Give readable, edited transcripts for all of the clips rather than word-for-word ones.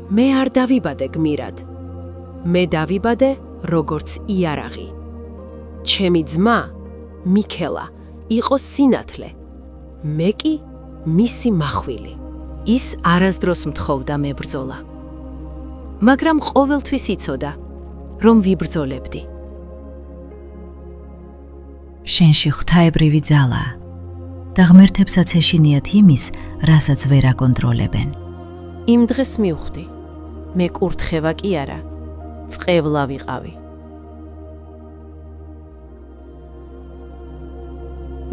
მე არ დავიბადე გმირად. მე დავიბადე როგორც იარაღი. ჩემი ძმა, მიქელა, იყო სინათლე. მე კი მისი მახვილი. ის არასდროს მთხოვდა მებრძოლა. მაგრამ ყოველთვის იცოდა, რომ ვიბრძოლებდი. შენში ღვთაებრივი ძალაა და ღმერთებსაც ეშინიათ იმის, რასაც ვერ აკონტროლებენ. იმ დღეს მივხვდი, მე კურთხევა კი არა, წყევლა ვიყავი.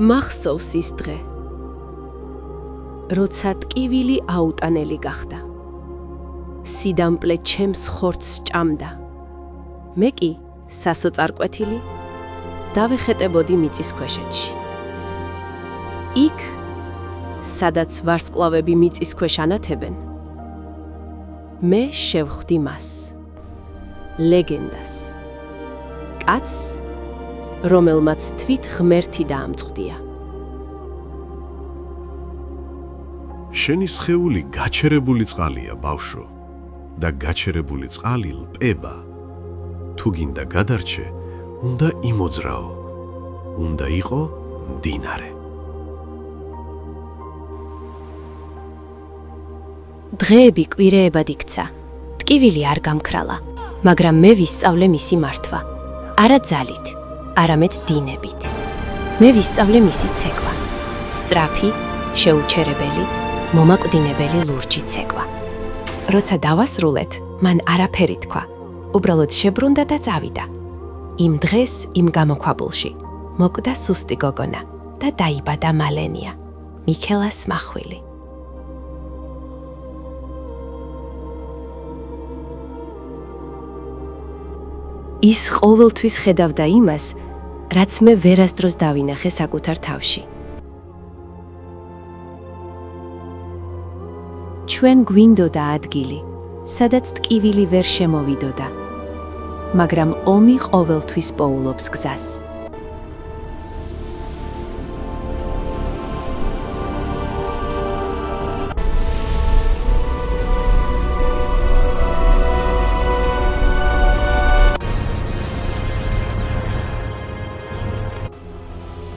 მახსოვს ის დღე, როცა ტკივილი აუტანელი გახდა. სიდამპლე ჩემს ხორცს ჭამდა. მე კი, სასოწარკვეთილი, დავეხეტებოდი მიწისქვეშეთში. იქ, სადაც ვარსკვლავები მიწის ქვეშ ანათებენ, მე შევხვდი მას, ლეგენდას, კაცს, რომელმაც თვით ღმერთი დაამწყვდია. შენი სხეული გაჩერებული წყალია, ბავშვო, და გაჩერებული წყალი ლპება. თუ გინდა გადარჩე, უნდა იმოძრაო, უნდა იყო მდინარე. დღეები კვირეებად იქცა. ტკივილი არ გამქრალა, მაგრამ მე ვისწავლე მისი მართვა. არა ძალით, არამედ დინებით. მე ვისწავლე მისი ცეკვა. სწრაფი, შეუჩერებელი, მომაკვდინებელი ლურჯი ცეკვა. როცა დავასრულეთ, მან არაფერი თქვა. უბრალოდ შებრუნდა და წავიდა. იმ დღეს, იმ გამოქვაბულში, მოკვდა სუსტი გოგონა და დაიბადა მალენია, მიქელას მახვილი. ის ყოველთვის ხედავდა იმას, რაც მე ვერასდროს დავინახე საკუთარ თავში. ჩვენ გვინდოდა ადგილი, სადაც ტკივილი ვერ შემოვიდოდა, მაგრამ ომი ყოველთვის პოულობს გზას.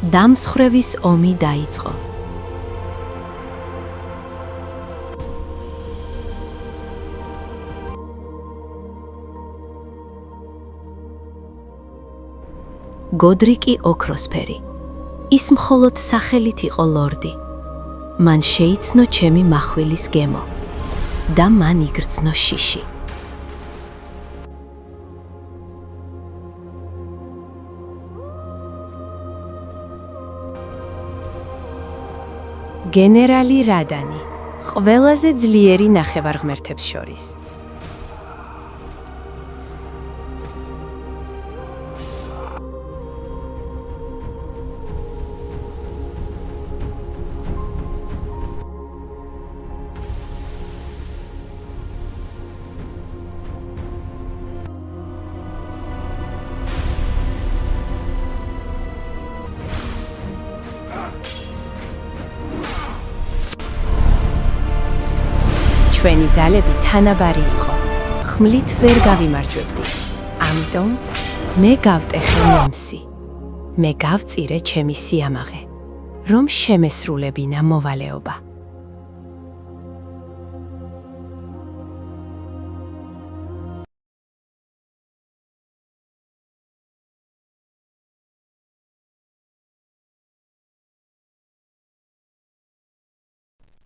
დამსხვრევის ომი დაიწყო. გოდრიკი ოქროსფერი. ის მხოლოდ სახელით იყო ლორდი. მან შეიცნო ჩემი მახვილის გემო და მან იგრძნო შიში. გენერალი რადანი, ყველაზე ძლიერი ნახევარღმერთებს შორის. ჩვენი ძალები თანაბარი იყო. ხმლით ვერ გავიმარჯვებდი. ამიტომ მე გავტეხე ნემსი. მე გავწირე ჩემი სიამაღე, რომ შემესრულებინა მოვალეობა.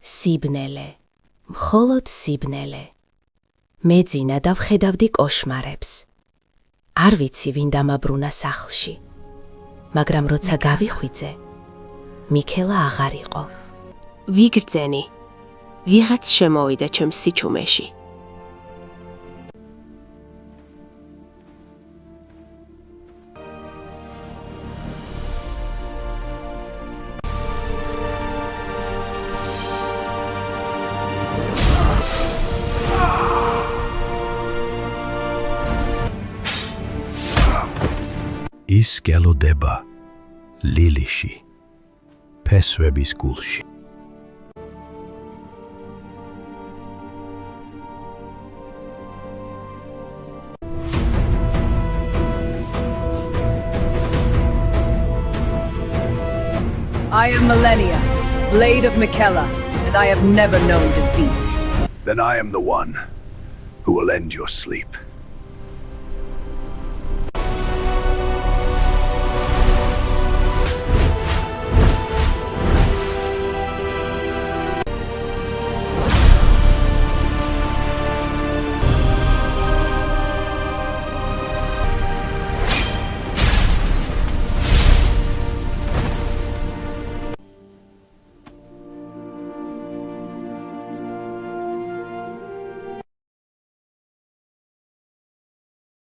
სიბნელე. მხოლოდ სიბნელე. მე ძინა დავხედავდი კოშმარებს. არ ვიცი ვინ დამაბრუნა სახლში. მაგრამ როცა გავიხვიძე, მიქელა აღარ იყო. ვიგრძენი. ვიღაც შემოვიდა ჩემს სიჩუმეში. ის გელოდება ლილიში, ფესვების გულში. I am Millennia, Blade of Mikella, and I have never known defeat. Then I am the one who will end your sleep.